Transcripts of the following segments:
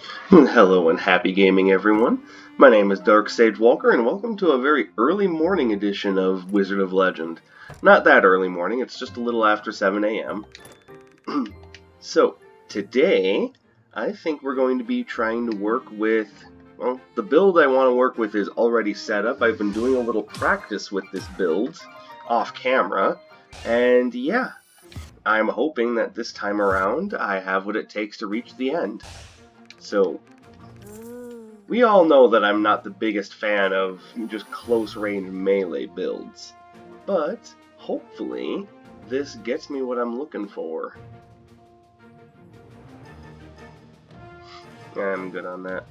Hello and happy gaming, everyone. My name is Dark Sage Walker, and welcome to a very early morning edition of Wizard of Legend. Not that early morning, it's just a little after 7 a.m. So, today, I think we're going to be trying to work with, well, the build I want to work with is already set up. I've been doing a little practice with this build off camera, and yeah, I'm hoping that this time around I have what it takes to reach the end. So, we all know that I'm not the biggest fan of just close-range melee builds, but hopefully this gets me what I'm looking for. I'm good on that.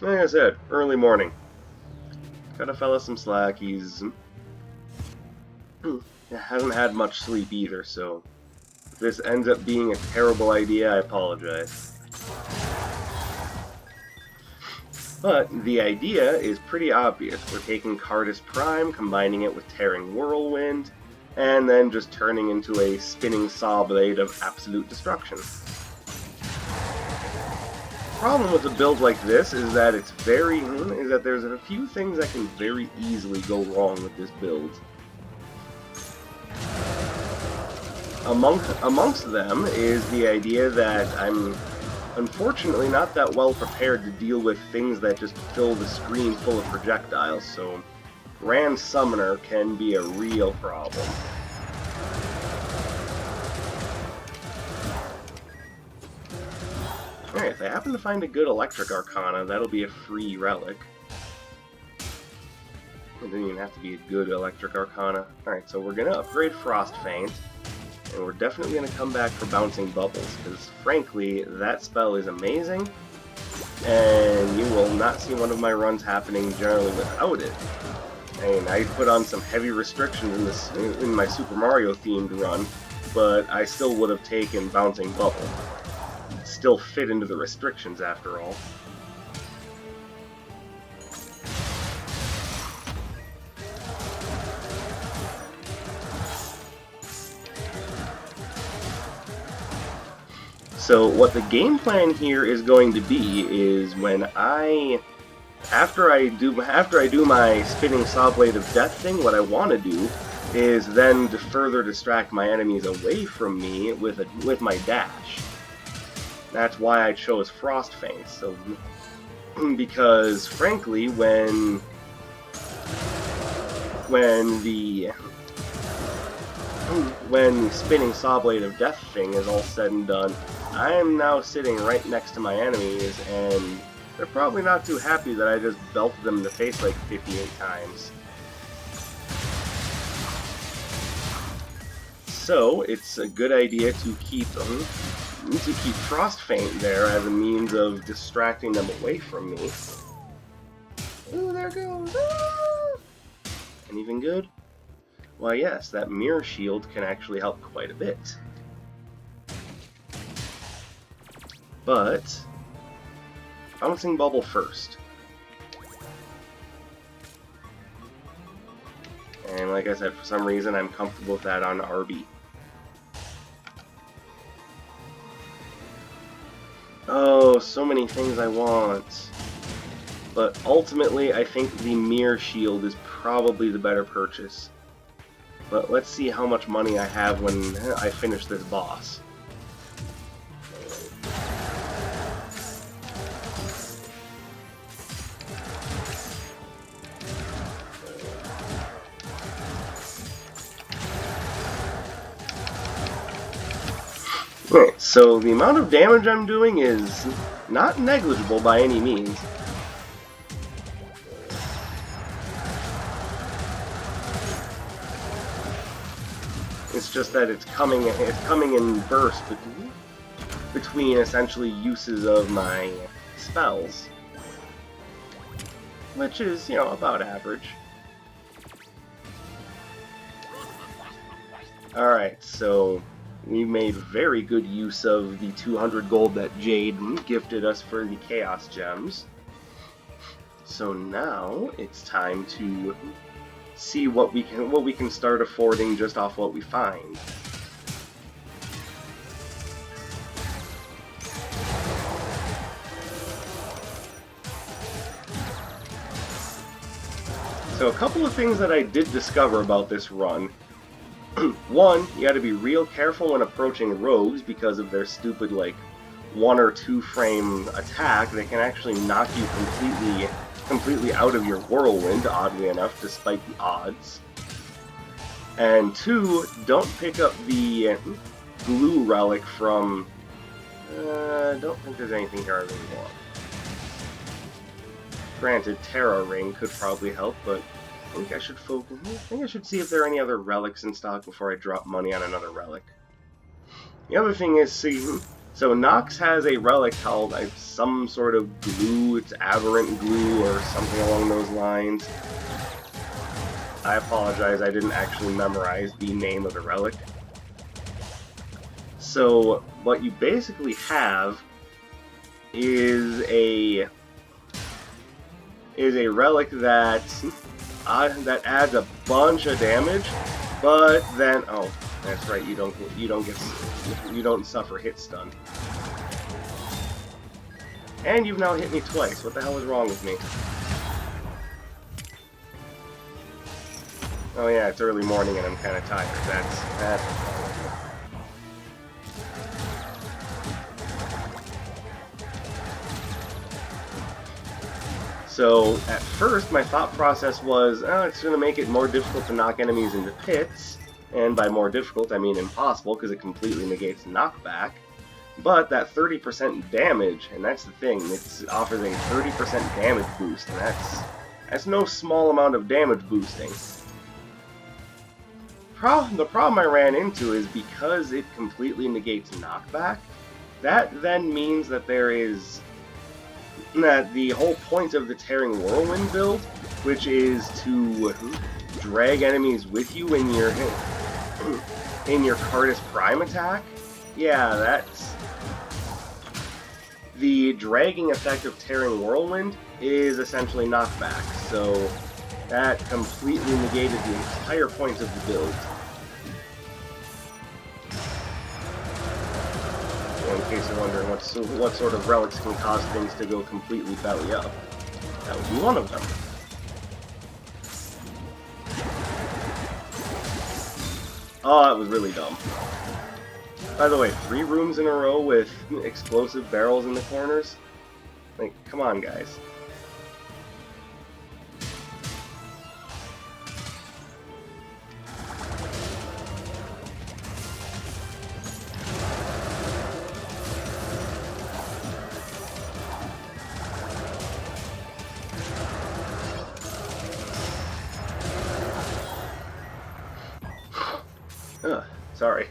Like I said, early morning. Got a fella some slack. He's hasn't had much sleep either, so if this ends up being a terrible idea, I apologize. But the idea is pretty obvious. We're taking Cardus Prime, combining it with Tearing Whirlwind, and then just turning into a spinning Sawblade of absolute destruction. The problem with a build like this is that there's a few things that can very easily go wrong with this build. Amongst them is the idea that I'm unfortunately not that well prepared to deal with things that just fill the screen full of projectiles, so Rand Summoner can be a real problem. Alright, if I happen to find a good Electric Arcana, that'll be a free relic. It doesn't even have to be a good Electric Arcana. Alright, so we're gonna upgrade Frost Feint. And we're definitely going to come back for Bouncing Bubbles, because frankly, that spell is amazing, and you will not see one of my runs happening generally without it. I mean, I put on some heavy restrictions in my Super Mario themed run, but I still would have taken Bouncing Bubble. It still fit into the restrictions after all. So what the game plan here is going to be is after I do my spinning Sawblade of Death thing, what I want to do is then to further distract my enemies away from me with my dash. That's why I chose Frost Feint. So because frankly, when the spinning Sawblade of Death thing is all said and done, I'm now sitting right next to my enemies, and they're probably not too happy that I just belted them in the face like 58 times. So it's a good idea to keep Frost Feint there as a means of distracting them away from me. Ooh, there it goes! Ah! Anything good? Why yes, that Mirror Shield can actually help quite a bit. But Bouncing Bubble first. And like I said, for some reason I'm comfortable with that on RB. Oh, so many things I want. But ultimately, I think the Mirror Shield is probably the better purchase. But let's see how much money I have when I finish this boss. Alright, so the amount of damage I'm doing is not negligible by any means. It's just that it's coming in bursts between essentially uses of my spells, which is, you know, about average. Alright, so we made very good use of the 200 gold that Jade gifted us for the Chaos Gems. So now it's time to see what we can start affording just off what we find. So a couple of things that I did discover about this run. One, you gotta be real careful when approaching rogues because of their stupid, like, 1 or 2 frame attack. They can actually knock you completely out of your whirlwind, oddly enough, despite the odds. And 2, don't pick up the glue relic from... I don't think there's anything here I really want. Granted, Terra Ring could probably help, but I think I should focus. I think I should see if there are any other relics in stock before I drop money on another relic. The other thing is, see, so Nox has a relic called some sort of glue. It's aberrant glue or something along those lines. I apologize, I didn't actually memorize the name of the relic. So what you basically have is a relic that adds a bunch of damage, but then that's right, you don't suffer hit stun. And you've now hit me twice. What the hell is wrong with me? Oh yeah, it's early morning and I'm kind of tired. That's So, at first, my thought process was, it's going to make it more difficult to knock enemies into pits, and by more difficult, I mean impossible, because it completely negates knockback. But that 30% damage, and that's the thing, it offers a 30% damage boost, and that's no small amount of damage boosting. The problem I ran into is because it completely negates knockback, that then means that that the whole point of the Tearing Whirlwind build, which is to drag enemies with you when you're in your Cardus Prime attack, yeah, that's... The dragging effect of Tearing Whirlwind is essentially knockback, so that completely negated the entire point of the build. In case you're wondering what sort of relics can cause things to go completely belly up, that would be one of them. Oh, that was really dumb. By the way, 3 rooms in a row with explosive barrels in the corners? Like, come on, guys. Sorry.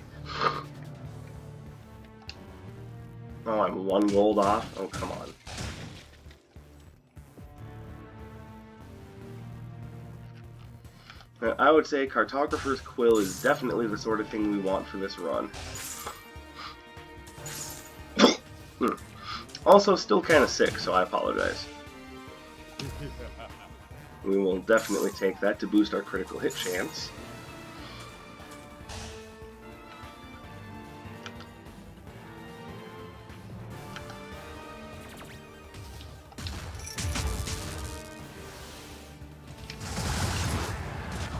Oh, I'm 1 gold off? Oh, come on. Now, I would say Cartographer's Quill is definitely the sort of thing we want for this run. Also, still kind of sick, so I apologize. We will definitely take that to boost our critical hit chance.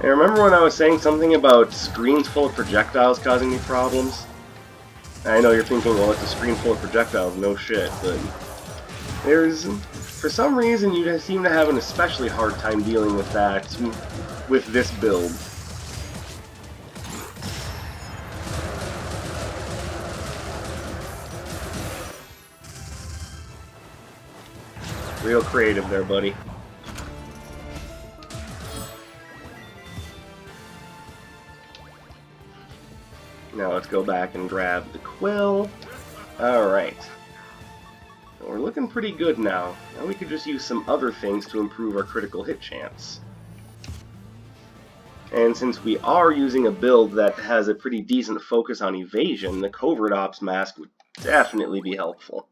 And remember when I was saying something about screens full of projectiles causing me problems? I know you're thinking, well, it's a screen full of projectiles, no shit, but for some reason, you guys seem to have an especially hard time dealing with that, with this build. Real creative there, buddy. Now let's go back and grab the quill. Alright. So we're looking pretty good now. Now we could just use some other things to improve our critical hit chance. And since we are using a build that has a pretty decent focus on evasion, the Covert Ops mask would definitely be helpful.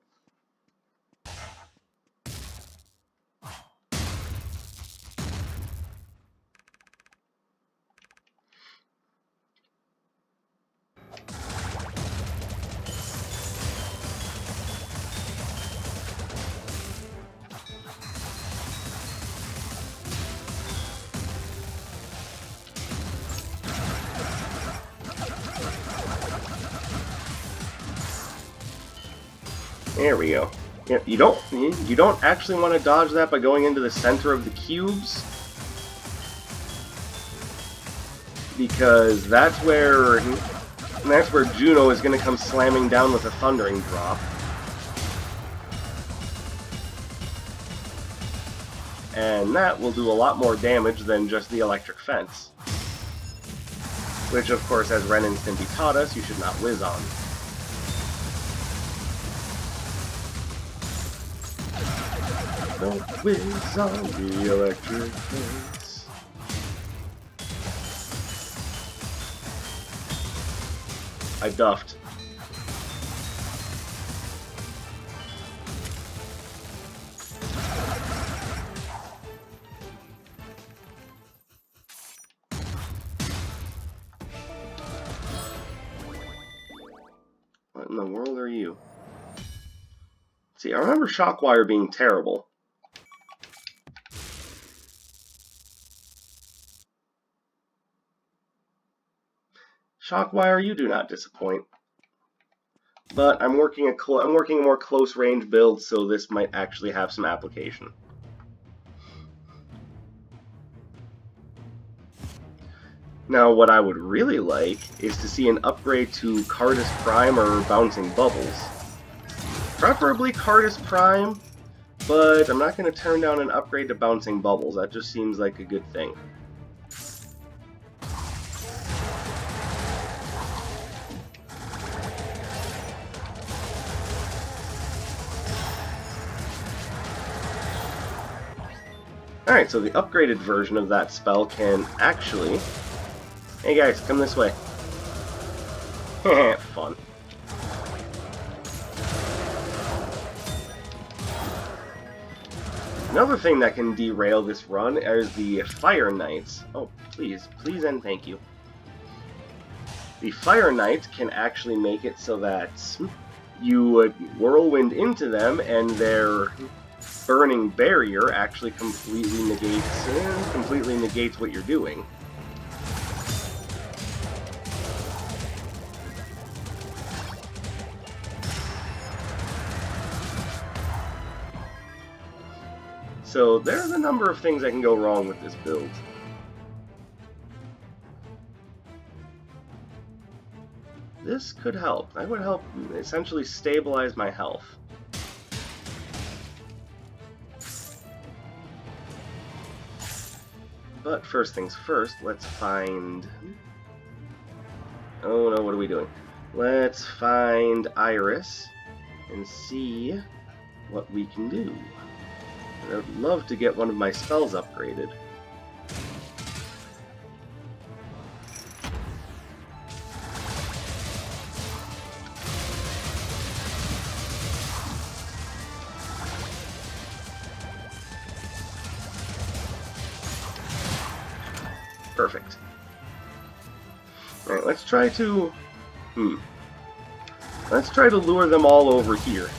There we go. Yeah, you don't actually want to dodge that by going into the center of the cubes, because that's where Juno is going to come slamming down with a thundering drop. And that will do a lot more damage than just the electric fence. Which, of course, as Ren and Stimpy taught us, you should not whiz on. Don't whiz on the electric fence. I duffed. What in the world are you? See, I remember Shockwire being terrible. Shockwire, you do not disappoint. But I'm working a more close range build, so this might actually have some application. Now, what I would really like is to see an upgrade to Cardus Prime or Bouncing Bubbles. Preferably Cardus Prime, but I'm not going to turn down an upgrade to Bouncing Bubbles. That just seems like a good thing. Alright, so the upgraded version of that spell can actually... Hey guys, come this way. Fun. Another thing that can derail this run is the Fire Knights. Oh, please and thank you. The Fire Knights can actually make it so that you whirlwind into them and their burning barrier actually completely negates what you're doing. So there's a number of things that can go wrong with this build. This could help. That would help essentially stabilize my health. But first things first, let's find... Oh no, what are we doing? Let's find Iris and see what we can do. I would love to get one of my spells upgraded. Perfect. Alright, let's try to... Let's try to lure them all over here.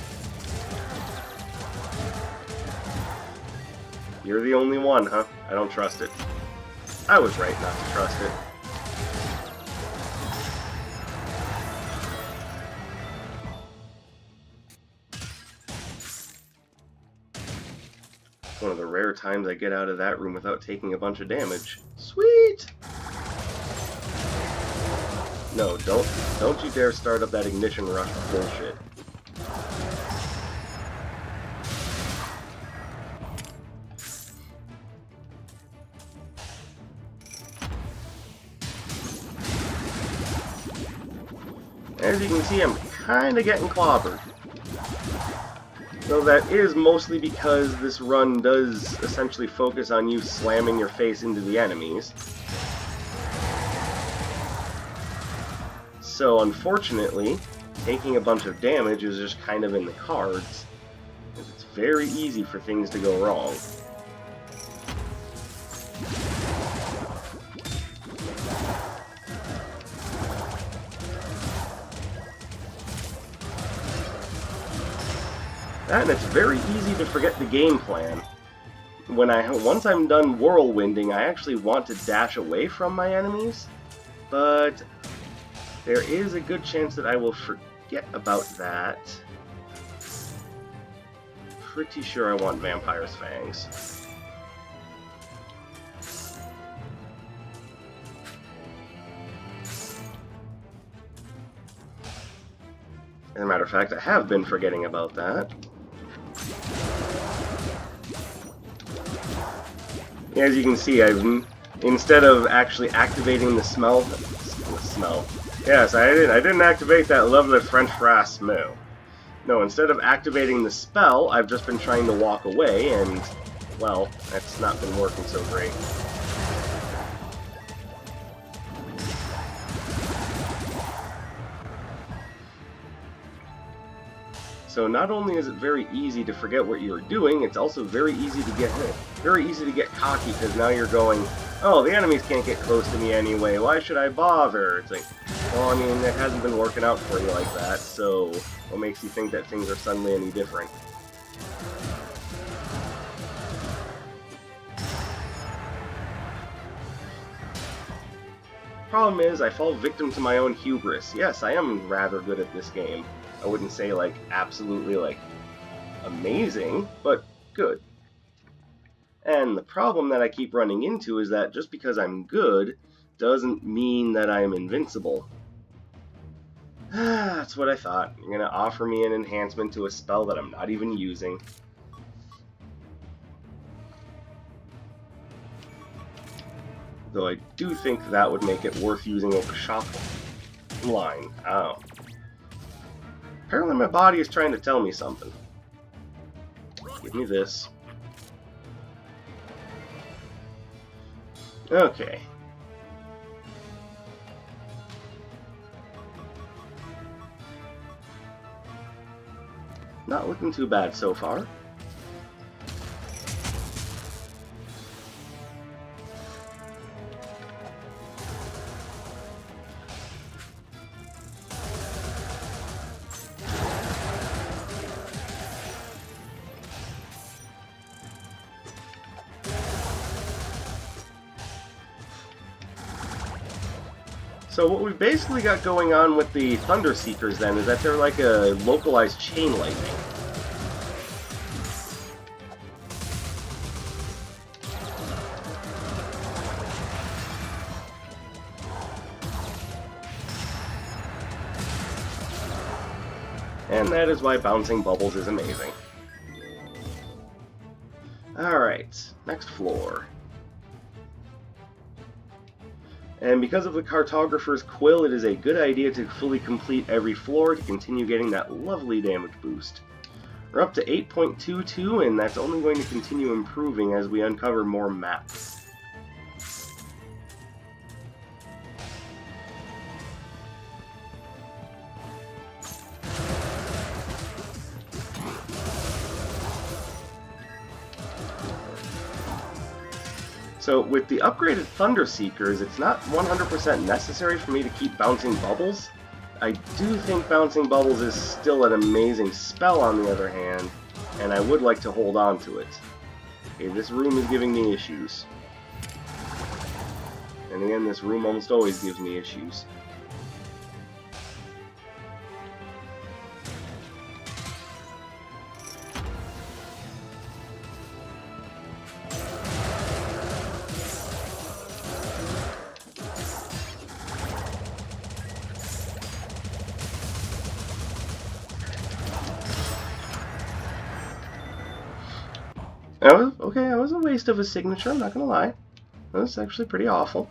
You're the only one, huh? I don't trust it. I was right not to trust it. One of the rare times I get out of that room without taking a bunch of damage. Sweet! No, don't you dare start up that ignition rush bullshit. As you can see, I'm kinda getting clobbered. Though that is mostly because this run does essentially focus on you slamming your face into the enemies. So unfortunately, taking a bunch of damage is just kind of in the cards. It's very easy for things to go wrong. And it's very easy to forget the game plan. Once I'm done whirlwinding, I actually want to dash away from my enemies, but there is a good chance that I will forget about that pretty sure I want Vampire's Fangs. As a matter of fact, I have been forgetting about that. As you can see, instead of actually activating the smell. Yes, I didn't activate that lovely French fry smell. No, instead of activating the spell, I've just been trying to walk away, and, well, that's not been working so great. So not only is it very easy to forget what you're doing, it's also very easy to get cocky, because now you're going, oh, the enemies can't get close to me anyway, why should I bother? It's like, well, I mean, it hasn't been working out for you like that, so what makes you think that things are suddenly any different? Problem is, I fall victim to my own hubris. Yes, I am rather good at this game. I wouldn't say, like, absolutely, like, amazing, but good. And the problem that I keep running into is that just because I'm good doesn't mean that I'm invincible. That's what I thought. You're gonna offer me an enhancement to a spell that I'm not even using. Though I do think that would make it worth using a shop line. Oh. Apparently my body is trying to tell me something. Give me this. Okay. Not looking too bad so far. So what we've basically got going on with the Thunder Seekers then is that they're like a localized chain lightning. And that is why bouncing bubbles is amazing. Alright, next floor. And because of the Cartographer's Quill, it is a good idea to fully complete every floor to continue getting that lovely damage boost. We're up to 8.22, and that's only going to continue improving as we uncover more maps. So with the upgraded Thunder Seekers, it's not 100% necessary for me to keep bouncing bubbles. I do think bouncing bubbles is still an amazing spell on the other hand, and I would like to hold on to it. Okay, this room is giving me issues. And again, this room almost always gives me issues. That was a waste of a signature, I'm not gonna lie. That was actually pretty awful.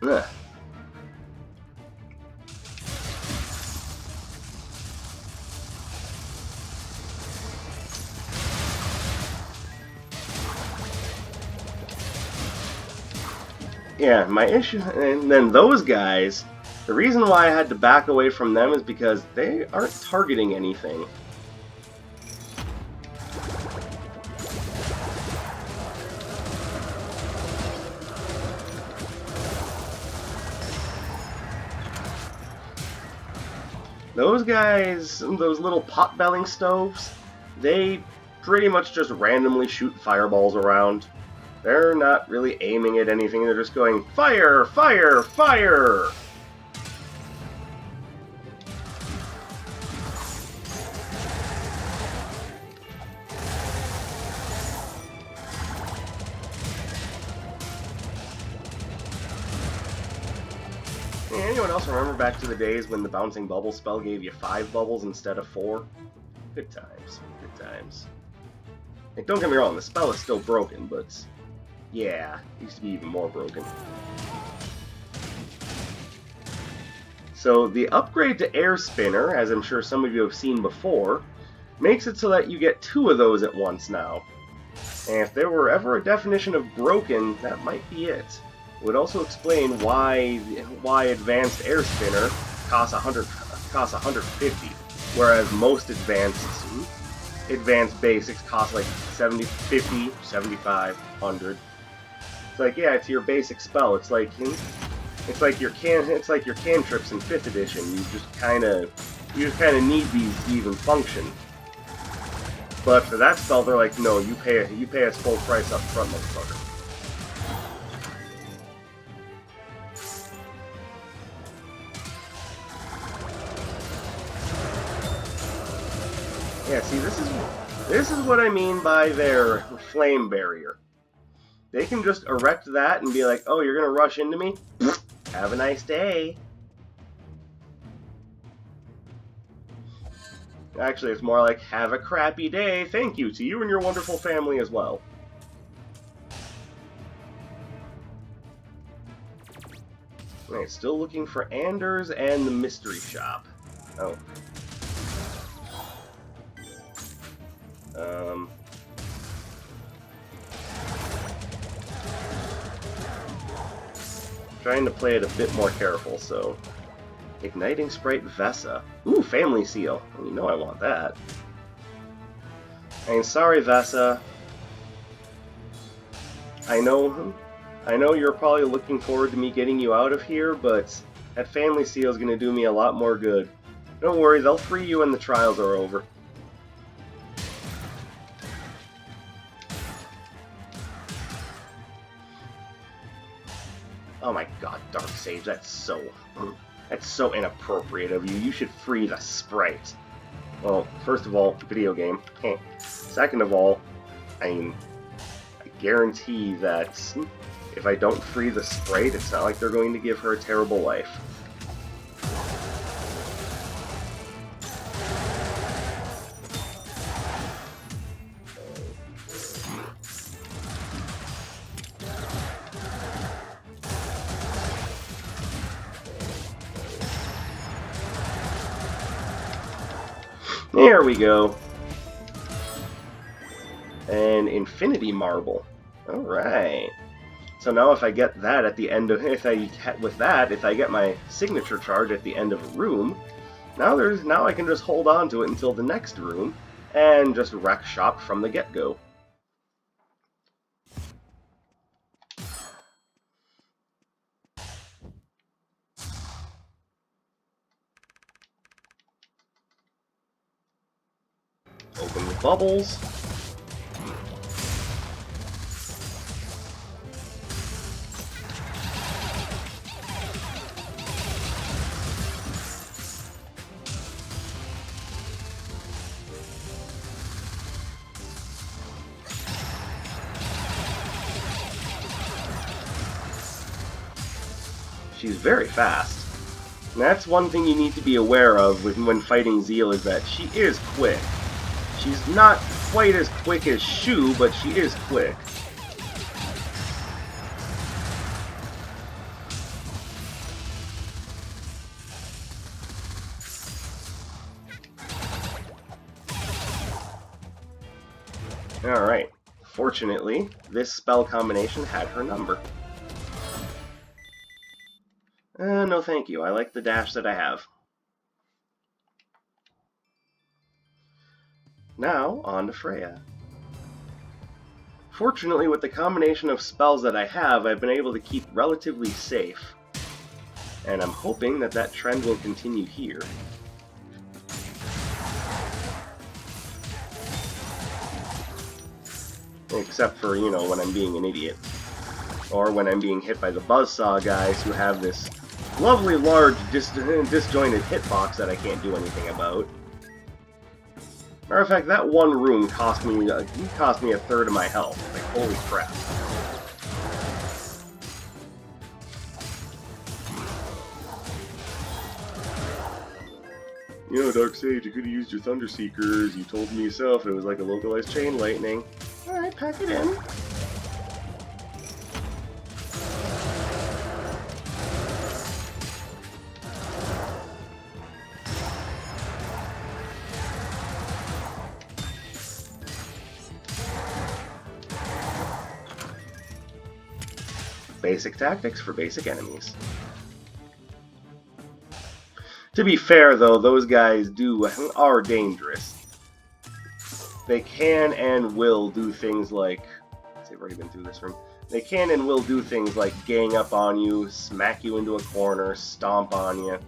Ugh. Yeah, my issue, and then those guys, the reason why I had to back away from them is because they aren't targeting anything. Those guys, those little pot-belling stoves, they pretty much just randomly shoot fireballs around. They're not really aiming at anything, they're just going, fire, fire, fire! Anyone else remember back to the days when the bouncing bubble spell gave you 5 bubbles instead of 4? Good times. Good times. Like, don't get me wrong, the spell is still broken, but yeah, it used to be even more broken. So the upgrade to Air Spinner, as I'm sure some of you have seen before, makes it so that you get 2 of those at once now. And if there were ever a definition of broken, that might be it. It would also explain why Advanced Air Spinner costs 150, whereas most advanced basics cost like 70, 50, 75, 100. It's like, yeah, it's your basic spell. It's like your cantrips in 5th edition. You just kind of need these to even function. But for that spell, they're like, no, you pay us full price up front, motherfucker. Yeah, see, this is what I mean by their flame barrier. They can just erect that and be like, oh, you're gonna rush into me? Have a nice day. Actually, it's more like, have a crappy day. Thank you to you and your wonderful family as well. Alright, still looking for Anders and the mystery shop. Oh. Trying to play it a bit more careful, so... Igniting Sprite Vesa. Ooh, Family Seal. You know I want that. I mean, sorry, Vesa. I know you're probably looking forward to me getting you out of here, but that Family Seal is going to do me a lot more good. Don't worry, they'll free you when the trials are over. Oh my god, Dark Sage, that's so inappropriate of you. You should free the sprite. Well, first of all, video game. Second of all, I mean, I guarantee that if I don't free the sprite, it's not like they're going to give her a terrible life. There we go. An Infinity Marble. Alright. So now if I get that at the end of... If I get my signature charge at the end of a room, now I can just hold on to it until the next room, and just wreck shop from the get-go. Open the bubbles. She's very fast. And that's one thing you need to be aware of when fighting Zeal, is that she is quick. She's not quite as quick as Shu, but she is quick. Alright. Fortunately, this spell combination had her number. No thank you. I like the dash that I have. Now, on to Freya. Fortunately, with the combination of spells that I have, I've been able to keep relatively safe. And I'm hoping that that trend will continue here. Except for, you know, when I'm being an idiot. Or when I'm being hit by the buzzsaw guys who have this lovely large disjointed hitbox that I can't do anything about. Matter of fact, that one room cost me a third of my health. Like, holy crap. You know, Dark Sage, you could have used your Thunder Seekers. You told me yourself it was like a localized chain lightning. Alright, pack it in. Basic tactics for basic enemies. To be fair, though, those guys are dangerous. They can and will do things like... I've already been through this room. They can and will do things like gang up on you, smack you into a corner, stomp on you.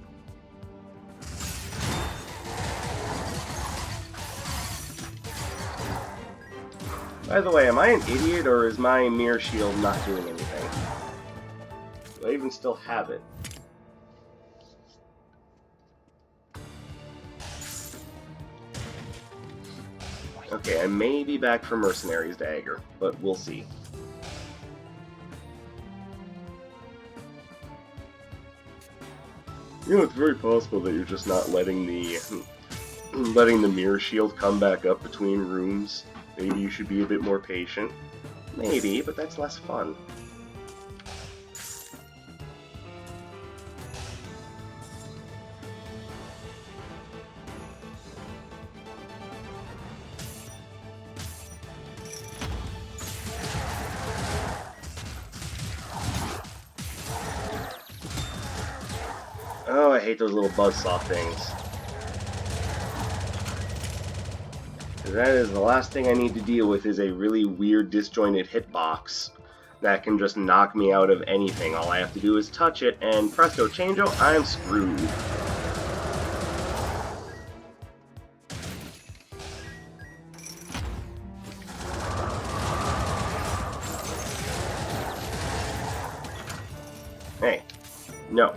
By the way, am I an idiot, or is my mirror shield not doing anything? Do I even still have it? Okay, I may be back for Mercenary's Dagger, but we'll see. You know, it's very possible that you're just not letting the mirror shield come back up between rooms. Maybe you should be a bit more patient. Maybe, but that's less fun. Oh, I hate those little buzzsaw things. That is the last thing I need to deal with, is a really weird disjointed hitbox that can just knock me out of anything. All I have to do is touch it, and presto changeo, I'm screwed. Hey, no.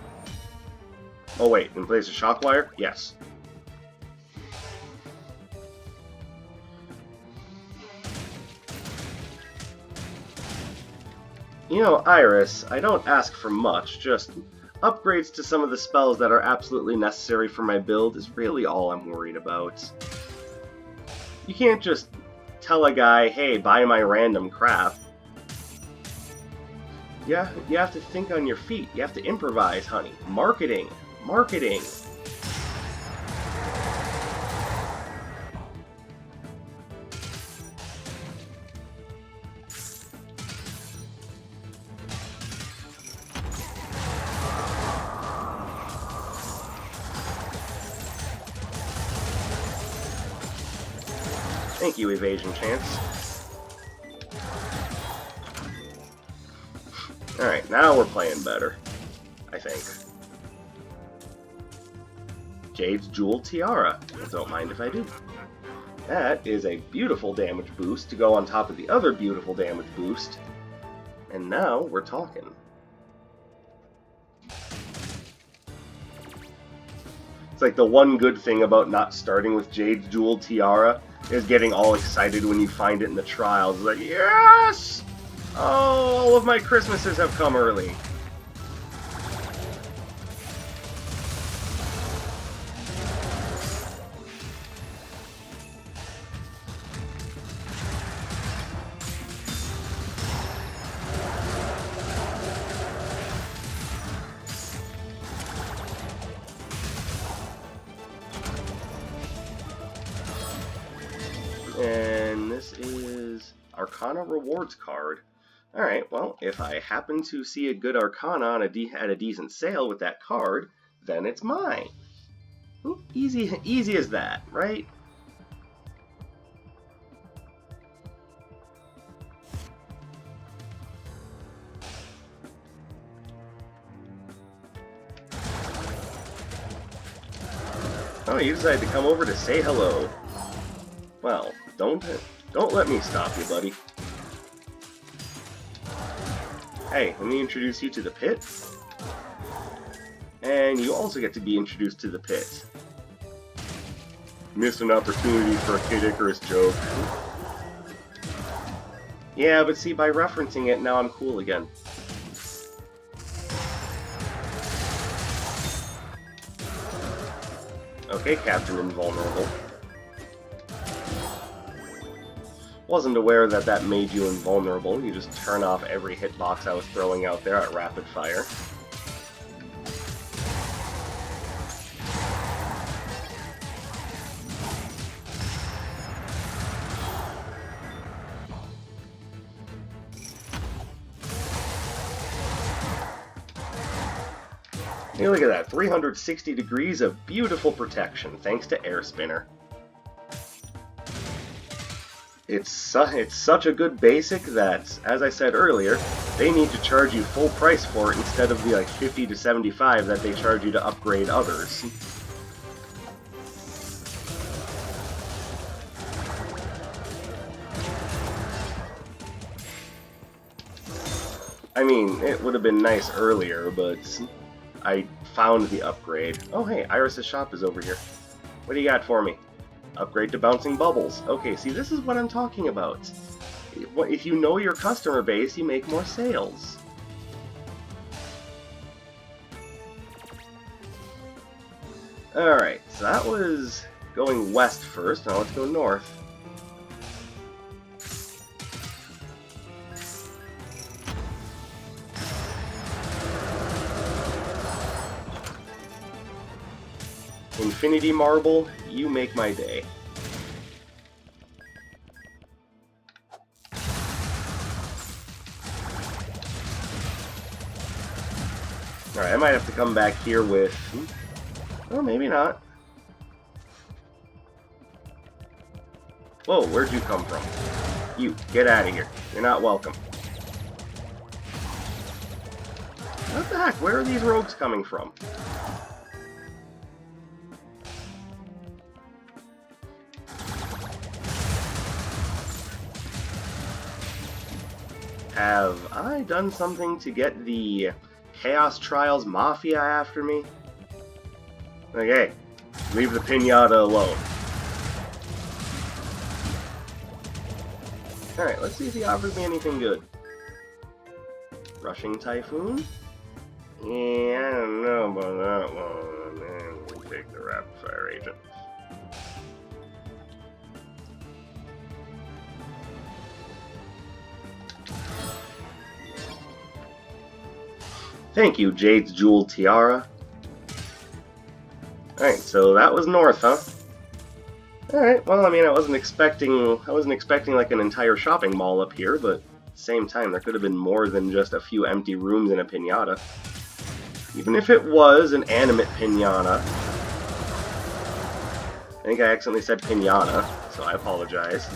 Oh wait, in place of shock wire? Yes. You know, Iris, I don't ask for much, just upgrades to some of the spells that are absolutely necessary for my build is really all I'm worried about. You can't just tell a guy, hey, buy my random crap. Yeah, you have to think on your feet. You have to improvise, honey. Marketing. Marketing. Thank you, Evasion Chance. Alright, now we're playing better. I think. Jade's Jewel Tiara. Don't mind if I do. That is a beautiful damage boost to go on top of the other beautiful damage boost. And now we're talking. It's like the one good thing about not starting with Jade's Jewel Tiara is getting all excited when you find it in the trials. It's like, yes! Oh, all of my Christmases have come early. And this is Arcana Rewards card. Alright, well, if I happen to see a good Arcana at a decent sale with that card, then it's mine. Easy as that, right? Oh, you decided to come over to say hello. Well, don't let me stop you, buddy. Hey, let me introduce you to the pit. And you also get to be introduced to the pit. Missed an opportunity for a Kid Icarus joke. Yeah, but see, by referencing it, now I'm cool again. Okay, Captain Invulnerable. Wasn't aware that that made you invulnerable. You just turn off every hitbox I was throwing out there at rapid fire. Hey, look at that, 360 degrees of beautiful protection, thanks to Air Spinner. It's such a good basic that, as I said earlier, they need to charge you full price for it instead of the like 50 to 75 that they charge you to upgrade others. I mean, it would have been nice earlier, but I found the upgrade. Oh hey, Iris' shop is over here. What do you got for me? Upgrade to bouncing bubbles. Okay, see, this is what I'm talking about. If you know your customer base, you make more sales. Alright, so that was going west first. Now let's go north. Infinity Marble, you make my day. Alright, I might have to come back here with... Oh, maybe not. Whoa, where'd you come from? You, get out of here. You're not welcome. What the heck? Where are these rogues coming from? Have I done something to get the Chaos Trials Mafia after me? Like, hey, leave the pinata alone. Alright, let's see if he offers me anything good. Rushing Typhoon? Yeah, I don't know about that one. Man, we'll take the Rapid Fire Agent. Thank you, Jade's Jeweled Tiara. Alright, so that was north, huh? Alright, well, I mean, I wasn't expecting like an entire shopping mall up here, but at the same time, there could have been more than just a few empty rooms and a piñata. Even if it was an animate piñata. I think I accidentally said piñata, so I apologize.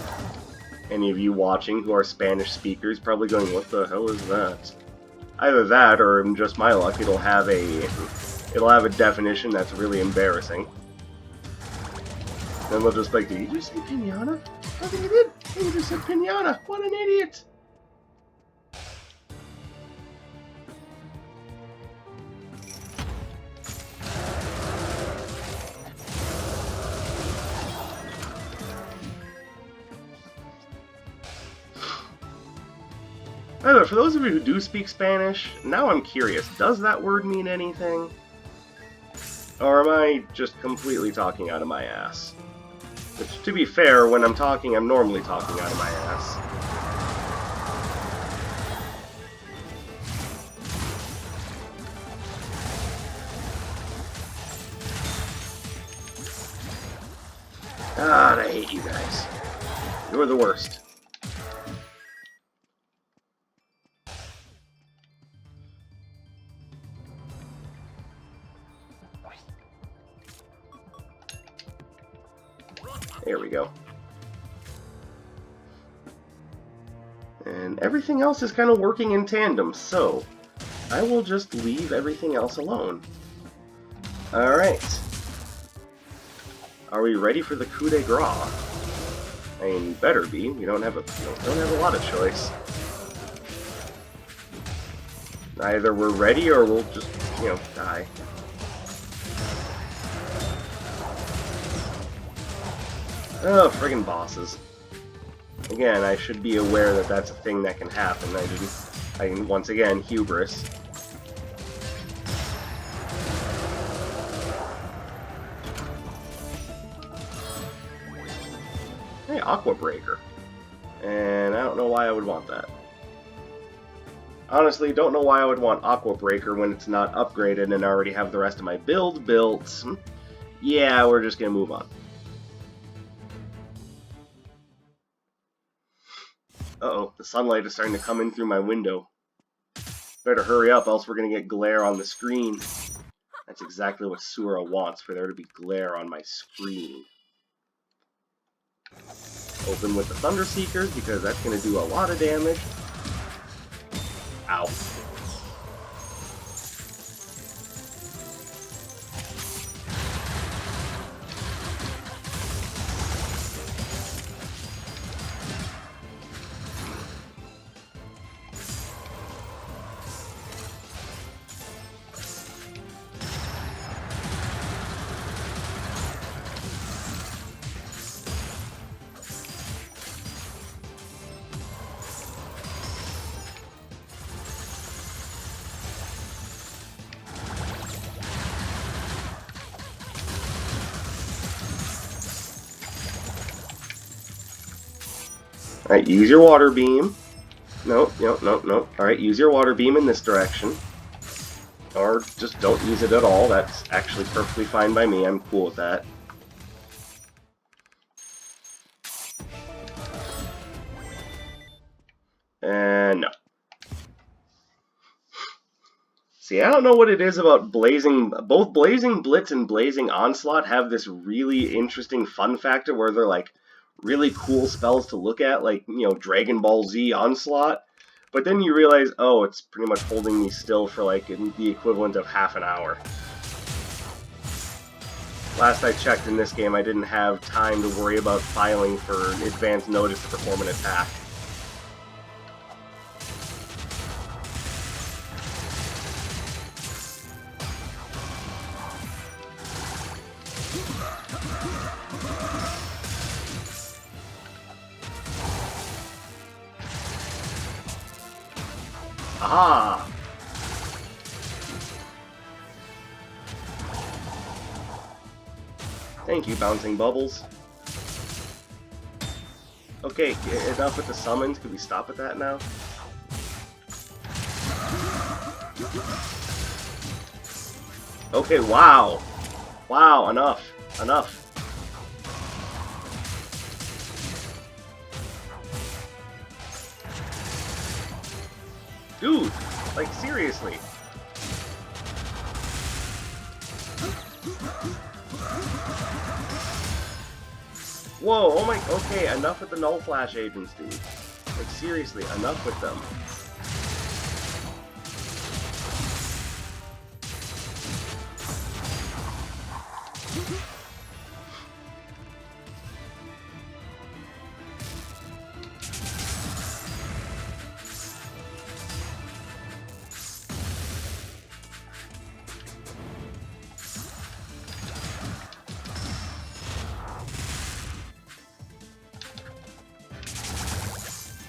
Any of you watching who are Spanish speakers probably going, what the hell is that? Either that, or in just my luck, it'll have a definition that's really embarrassing. Then they'll just be like, did you just say piñata? I think you did. I think you just said piñata. What an idiot! By the way, for those of you who do speak Spanish, now I'm curious, does that word mean anything? Or am I just completely talking out of my ass? Which, to be fair, when I'm talking, I'm normally talking out of my ass. God, I hate you guys. You're the worst. There we go. And everything else is kind of working in tandem, so I will just leave everything else alone. Alright. Are we ready for the coup de grace? I mean, better be. You don't have a lot of choice. Either we're ready or we'll just, you know, die. Oh, friggin' bosses. Again, I should be aware that that's a thing that can happen. Once again, hubris. Hey, Aqua Breaker. And I don't know why I would want that. Honestly, don't know why I would want Aqua Breaker when it's not upgraded and I already have the rest of my build built. Yeah, we're just gonna move on. Uh-oh, the sunlight is starting to come in through my window. Better hurry up, else we're gonna get glare on the screen. That's exactly what Sura wants, for there to be glare on my screen. Open with the Thunder Seekers, because that's gonna do a lot of damage. Ow. Alright, use your water beam. Nope. Alright, use your water beam in this direction. Or just don't use it at all. That's actually perfectly fine by me. I'm cool with that. And no. See, I don't know what it is about both Blazing Blitz and Blazing Onslaught have this really interesting fun factor where they're like really cool spells to look at, like, you know, Dragon Ball Z Onslaught. But then you realize, oh, it's pretty much holding me still for like the equivalent of half an hour. Last I checked in this game, I didn't have time to worry about filing for advance notice to perform an attack. Aha! Thank you, Bouncing Bubbles. Okay, enough with the summons. Could we stop at that now? Okay, wow. Wow, enough. Enough. Dude, like, seriously. Whoa, oh my, okay, enough with the Null Flash agents, dude. Like, seriously, enough with them.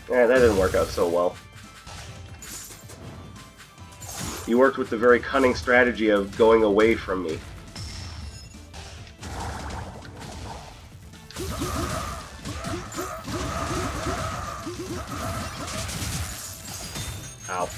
Yeah, that didn't work out so well. You worked with the very cunning strategy of going away from me. Ow.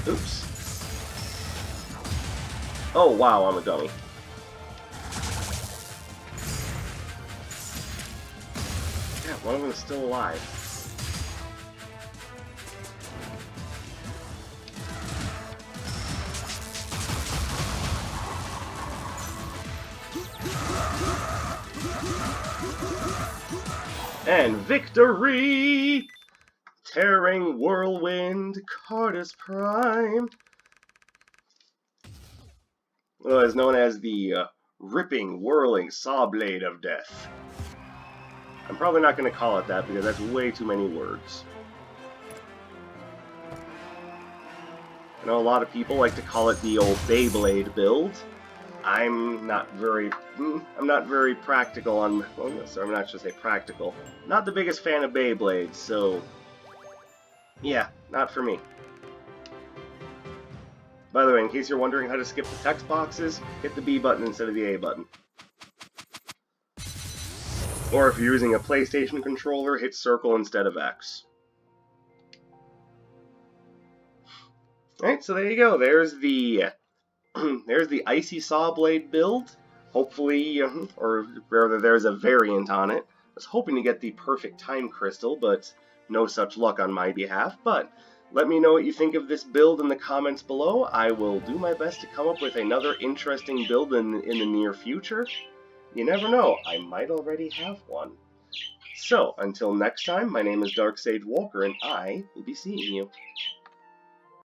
Oops. Oh, wow, I'm a dummy. Yeah, one of them is still alive. And victory! Tearing Whirlwind, Cardus Prime. Otherwise known as the ripping, whirling Sawblade of Death. I'm probably not going to call it that because that's way too many words. I know a lot of people like to call it the old Beyblade build. I'm not very practical on, well, sorry, I'm not just say practical. Not the biggest fan of Beyblades, so yeah, not for me. By the way, in case you're wondering how to skip the text boxes, hit the B button instead of the A button. Or if you're using a PlayStation controller, hit circle instead of X. Alright, so there you go. There's the there's the Icy Sawblade build. Hopefully, or rather there's a variant on it. I was hoping to get the perfect time crystal, but no such luck on my behalf. But let me know what you think of this build in the comments below. I will do my best to come up with another interesting build in the near future. You never know, I might already have one. So, until next time, my name is Dark Sage Walker, and I will be seeing you.